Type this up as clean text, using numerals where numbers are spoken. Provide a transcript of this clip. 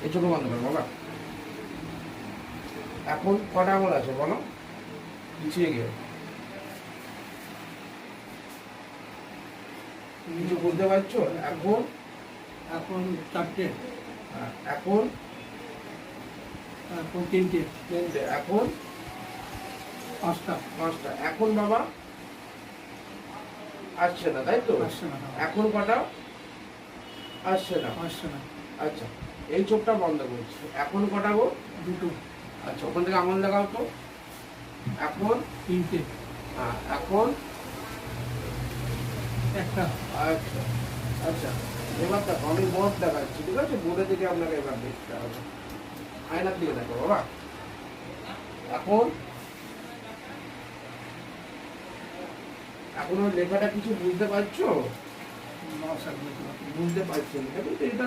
এই চোখ বন্ধ করো বাবা। এখন কটা আঙুল আছে বলো, পিছিয়ে গিয়ে কিছু বুঝতে পারছো? এখন এখন 4টে, এখন এখন 3টে, 3টে, এখন 5টা। 5টা। এখন বাবা আসছে না, তাই তো? আসছে না, এখন কটা আসছে না? আসছে না। আচ্ছা, এই চোখটা বন্ধ করছি। এখন কটা গো? 2টো। আচ্ছা, ওখান থেকে আঙুল দেখাও তো। এখন 3টে, এখন 1টা। আচ্ছা আচ্ছা, এবার দেখো আমি বোর্ড দেখাচ্ছি, ঠিক আছে? বোর্ডের দিকে আপনাকে এবার দেখতে হবে, আয়নার দিকে দেখো বাবা। এখন এখন ওই লেখাটা কিছু বুঝতে পারছো? না স্যার, বুঝতে পারছি না। বুঝতে পারছো না, কিন্তু এটা